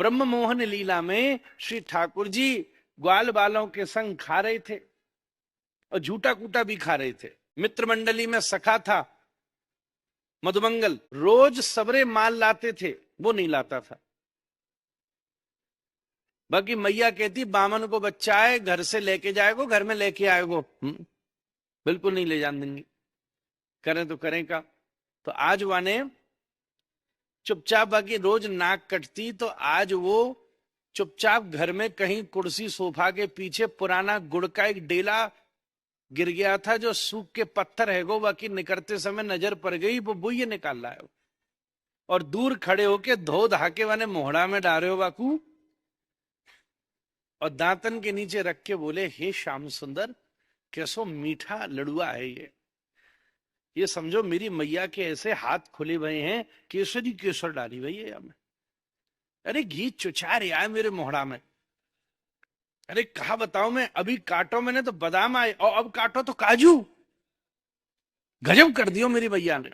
ब्रह्म मोहन लीला में श्री ठाकुर जी ग्वाल बालों के संग खा रहे थे और झूठा कूटा भी खा रहे थे। मित्र मंडली में सखा था मधुमंगल, रोज सबरे माल लाते थे, वो नहीं लाता था। बाकी मैया कहती बामन को बच्चा है, घर से लेके जाएगो, घर में लेके आएगो। बिल्कुल नहीं ले जान देंगे, करें तो करें का। तो आज वाने चुपचाप, बाकी रोज नाक कटती, तो आज वो चुपचाप घर में कहीं कुर्सी सोफा के पीछे पुराना गुड़ का एक डेला गिर गया था, जो सूख के पत्थर है गो, बाकी निकलते समय नजर पड़ गई, वो बुइये निकाल रहा है। और दूर खड़े होके धो धाके वाले मोहड़ा में डारे हो बाकू, और दांतन के नीचे रख के बोले, हे श्याम सुंदर, कैसो मीठा लड़ुआ है ये समझो मेरी मैया के ऐसे हाथ खुले हुए हैं, केसरी केसर डाली हुई है हमें। अरे घी चुचार आया मेरे मोहड़ा में। अरे कहा बताओ, मैं अभी काटो मैंने तो बादाम आए, और अब काटो तो काजू। गजब कर दियो मेरी मैया ने।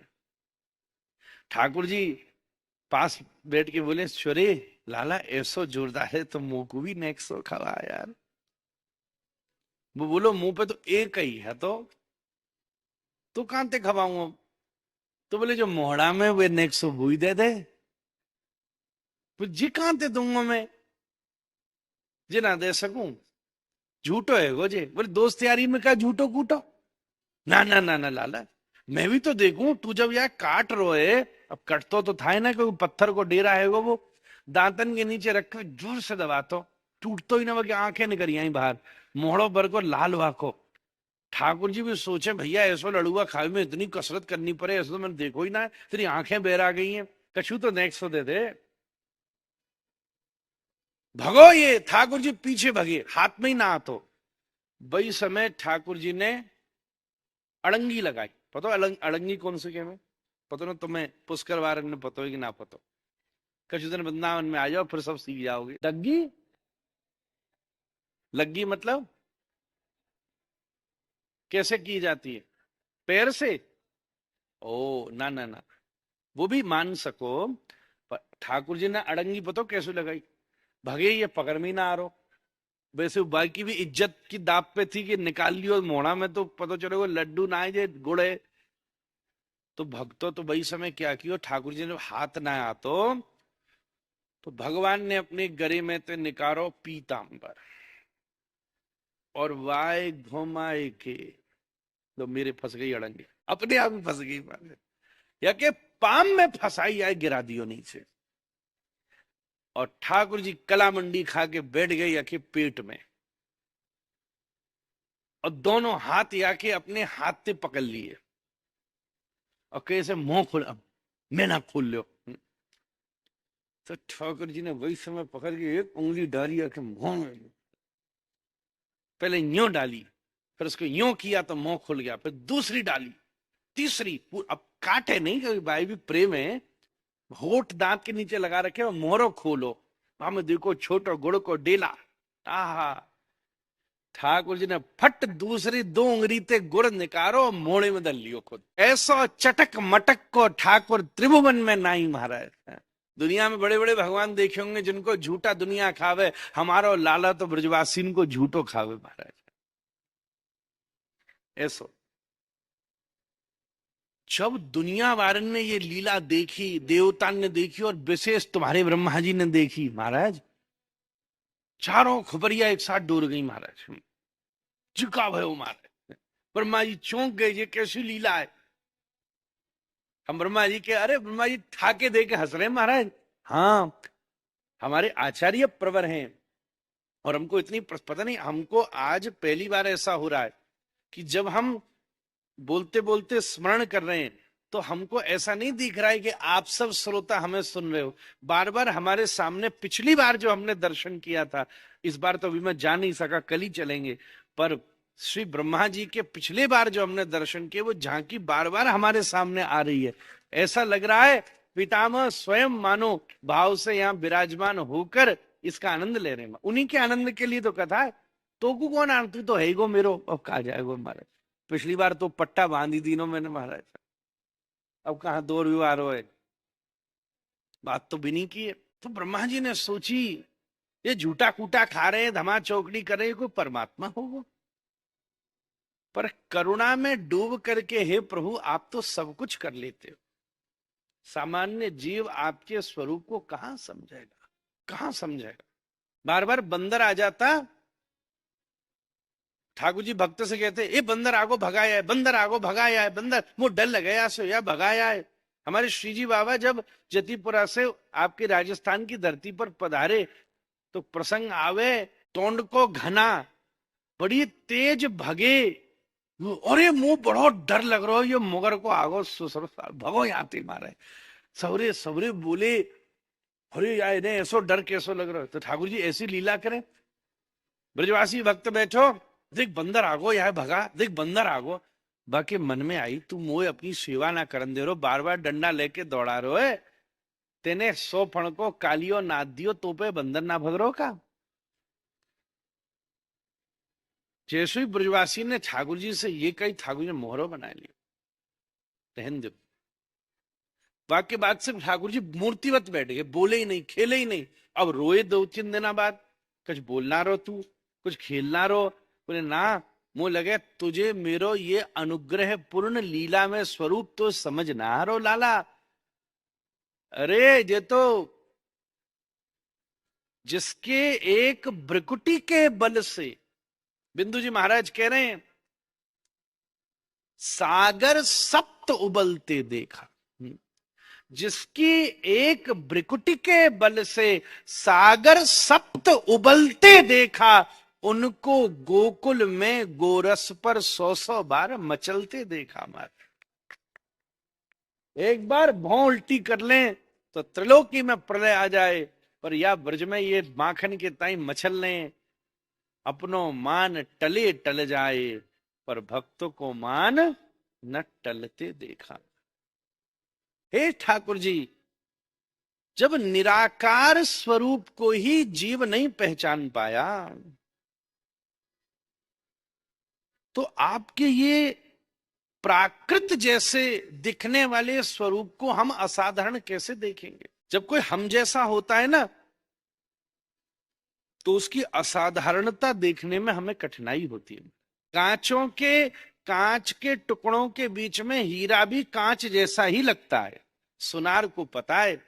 ठाकुर जी पास बैठ के बोले, छोरे लाला ऐसो जोरदार है तो मुंह को भी नेक्सो खवा यार। वो बोलो मुंह पे तो एक ही है, तो कहां ते खवाऊं अब। तो बोले जो मोहड़ा में वे नेक्सो बुई दे दे, जी कहां ते दूंगा मैं, जी ना दे सकूं, झूठो है गो जे। बोले दोस्त यारी में क्या झूठो कूटो, ना ना ना ना लाला, मैं भी तो देखूं, तू जब यार काट रो है, अब कटतो तो था ही ना, क्योंकि पत्थर को डेरा है वो दांतन के नीचे रखकर जोर से दबातो, टूटतो ही ना, कि आंखें निकल आई बाहर, मोहड़ो पर को लाल वाको। ठाकुर जी भी सोचे भैया ऐसो लड़ुआ खावे में इतनी कसरत करनी पड़े, ऐसा तो मैंने देखो ही ना है, तेरी आंखें बेर आ गई हैं, कछू तो नेक्स्ट दे दे। भगो ये, ठाकुर जी पीछे भगे, हाथ में ही ना तो वही समय ठाकुर जी ने अड़ंगी लगाई। पता अड़ंगी कौन सी में पता ना तुम्हें, पुष्कर वारन में पता हो कि ना पता, कछु दिन वृंदावन में आ जाओ फिर सब सीख जाओगे। लग्गी, लग्गी मतलब कैसे की जाती है, पैर से? ओ ना ना ना, वो भी मान सको, पर ठाकुर जी ने अड़ंगी पता कैसे लगाई, भगे ये पकड़ में ना आ रहा। वैसे बाकी भी इज्जत की दाप पे थी कि निकाल लियो मोड़ा में तो पता चलेगा लड्डू ना है जे गुड़ है। तो भक्तों तो वही समय क्या कियो, ठाकुर जी ने हाथ ना आतो, तो भगवान ने अपने गरे में ते निकारो पीतांबर, और वाय घुमाए के तो मेरे फंस गई अड़ंगे, अपने आप ही फंस गई मारे, या के पाम में फंसाई आए, गिरा दियो नीचे। और ठाकुर जी कला मंडी खा के बैठ गई आके पेट में, और दोनों हाथ आके अपने हाथ से पकड़ लिए, और कैसे मुंह खोल, मैं ना खोल लो। तो ठाकुर जी ने वही समय पकड़ के एक उंगली डाली आके मुंह में, पहले यूं डाली, फिर उसको यूं किया तो मुंह खुल गया, फिर दूसरी डाली, तीसरी, अब काटे नहीं, क्योंकि भाई भी प्रेम है, होठ दांत के नीचे लगा रखे और मोहरो खोलो, हम देखो छोटो गुड़ को डेला। आहा, ठाकुर जी ने फट दूसरी दो उंगली ते गुड़ निकारो, मोड़े में दल लियो खुद, ऐसो चटक मटक को ठाकुर त्रिभुवन में नाई महाराज। दुनिया में बड़े बड़े भगवान देखे होंगे जिनको झूठा दुनिया खावे, हमारो लाला तो ब्रजवासीन को झूठो खावे महाराज, ऐसो। जब दुनिया वारन ने ये लीला देखी, देवता ने देखी, और विशेष तुम्हारे ब्रह्मा जी ने देखी महाराज, चारों खुपरिया एक साथ डूर गई महाराज, झुका भयो महाराज। ब्रह्मा जी चौंक गए, ये कैसी लीला है। हम ब्रह्मा जी के, अरे ब्रह्मा जी ठाके दे के हंस रहे महाराज। हाँ, हमारे आचार्य प्रवर हैं, और हमको इतनी पता नहीं, हमको आज पहली बार ऐसा हो रहा है कि जब हम बोलते बोलते स्मरण कर रहे हैं, तो हमको ऐसा नहीं दिख रहा है कि आप सब श्रोता हमें सुन रहे हो। बार बार हमारे सामने पिछली बार जो हमने दर्शन किया था, इस बार तो अभी मैं जा नहीं सका, कल ही चलेंगे, पर श्री ब्रह्मा जी के पिछले बार जो हमने दर्शन किए, वो झांकी बार बार हमारे सामने आ रही है। ऐसा लग रहा है पितामह स्वयं मानो भाव से यहाँ विराजमान होकर इसका आनंद ले रहे हैं। उन्हीं के आनंद के लिए तो कथा है। तो को कौन आनंद, तू तो है गो मेरो, अब कहा जाएगो हमारे। पिछली बार तो पट्टा बांधी तीनों मैंने महाराज, अब कहा दो विवाह है, बात तो भी नहीं की है। तो ब्रह्मा जी ने सोची ये झूठा कूटा खा रहे, धमा चौकड़ी कर रहे, कोई परमात्मा होगा? पर करुणा में डूब करके, हे प्रभु आप तो सब कुछ कर लेते हो, सामान्य जीव आपके स्वरूप को कहां समझेगा, कहां समझेगा? बार बार बंदर आ जाता, ठाकुर जी भक्त से कहते ये बंदर आगो भगाया है, बंदर आगो भगाया है, बंदर मुंह डर लगाया सो या भगाया है। हमारे श्री जी बाबा जब जतीपुरा से आपके राजस्थान की धरती पर पधारे तो प्रसंग आवे, तोंड को घना, बड़ी तेज भगे, अरे मुंह बड़ो डर लग रहा है, ये मुगर को आगो भगो याते मारे। सवरे सवरे बोले अरे यार ने ऐसो डर कैसो लग रहा है? तो ठाकुर जी ऐसी लीला करें, ब्रजवासी भक्त बैठो, देख बंदर आगो यार भगा, देख बंदर आगो। बाकी मन में आई तू मोए अपनी सेवा ना करन दे रो, बार बार डंडा लेके दौड़ा रो है, तेने 100 फण को कालियो नाद दियो तो पे बंदर ना भग रो का। जैसे ही ब्रजवासी ने ठाकुर जी से ये कही, ठाकुर जी ने मोहरो बना लिया, रहन दो। वाक्य बाद से ठाकुर जी मूर्तिवत बैठ गए, बोले ही नहीं, खेले ही नहीं। अब रोए 2-3 दिन बाद, कुछ बोलना रो तू, कुछ खेलना रो, बोले ना, मुंह लगे तुझे मेरो ये अनुग्रह पूर्ण लीला में स्वरूप तो समझ ना रो लाला। अरे ये तो जिसके एक ब्रकुटी के बल से, बिंदु जी महाराज कह रहे हैं, सागर सप्त उबलते देखा, जिसकी एक ब्रिकुटी के बल से सागर सप्त उबलते देखा, उनको गोकुल में गोरस पर 100 बार मचलते देखा। मार एक बार भौं उल्टी कर लें तो त्रिलोकी में प्रलय आ जाए, पर या ब्रज में ये माखन के ताई मचल लें, अपनो मान टले टल जाए, पर भक्तों को मान न टलते देखा। हे ठाकुर जी, जब निराकार स्वरूप को ही जीव नहीं पहचान पाया तो आपके ये प्राकृत जैसे दिखने वाले स्वरूप को हम असाधारण कैसे देखेंगे? जब कोई हम जैसा होता है ना, तो उसकी असाधारणता देखने में हमें कठिनाई होती है। कांच के टुकड़ों के बीच में हीरा भी कांच जैसा ही लगता है, सुनार को पता है,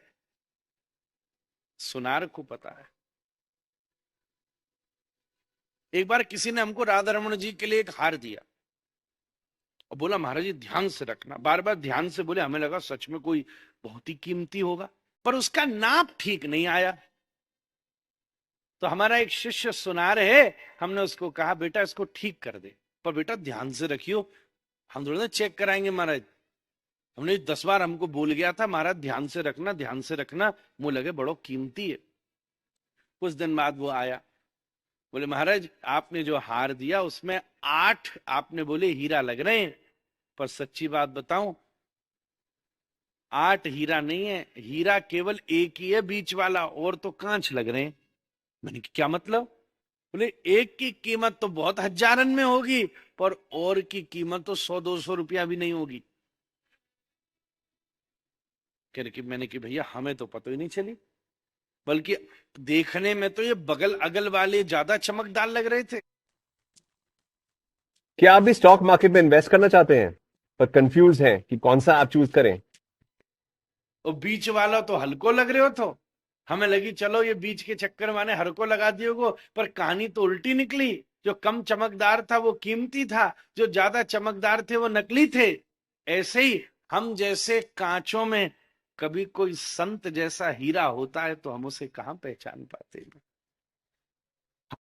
सुनार को पता है। एक बार किसी ने हमको राधा रमन जी के लिए एक हार दिया और बोला महाराज जी ध्यान से रखना, बार बार ध्यान से बोले, हमें लगा सच में कोई बहुत ही कीमती होगा, पर उसका नाप ठीक नहीं आया। तो हमारा एक शिष्य सुनार है, हमने उसको कहा बेटा इसको ठीक कर दे, पर बेटा ध्यान से रखियो, हम थोड़ा चेक कराएंगे महाराज। हमने 10 बार हमको बोल गया था महाराज ध्यान से रखना, ध्यान से रखना, मुझे लगे बड़ो कीमती है। कुछ दिन बाद वो आया, बोले महाराज आपने जो हार दिया उसमें 8 आपने बोले हीरा लग रहे हैं, पर सच्ची बात बताऊं 8 हीरा नहीं है, हीरा केवल एक ही है बीच वाला, और तो कांच लग रहे हैं। मैंने क्या मतलब? बोले एक की कीमत तो बहुत हजारन में होगी, पर और की कीमत तो 100-200 रुपया भी नहीं होगी। कह रहे कि मैंने कि भैया हमें तो पता ही नहीं चली, बल्कि देखने में तो ये बगल अगल वाले ज्यादा चमकदार लग रहे थे। क्या आप भी स्टॉक मार्केट में इन्वेस्ट करना चाहते हैं पर कंफ्यूज हैं कि कौन सा आप चूज करें? और बीच वाला तो हल्को लग रहे हो, तो हमें लगी चलो ये बीच के चक्कर माने हल्को लगा दियो गो, पर कहानी तो उल्टी निकली। जो कम चमकदार था वो कीमती था, जो ज्यादा चमकदार थे वो नकली थे। ऐसे ही हम जैसे कांचों में कभी कोई संत जैसा हीरा होता है तो हम उसे कहां पहचान पाते हैं।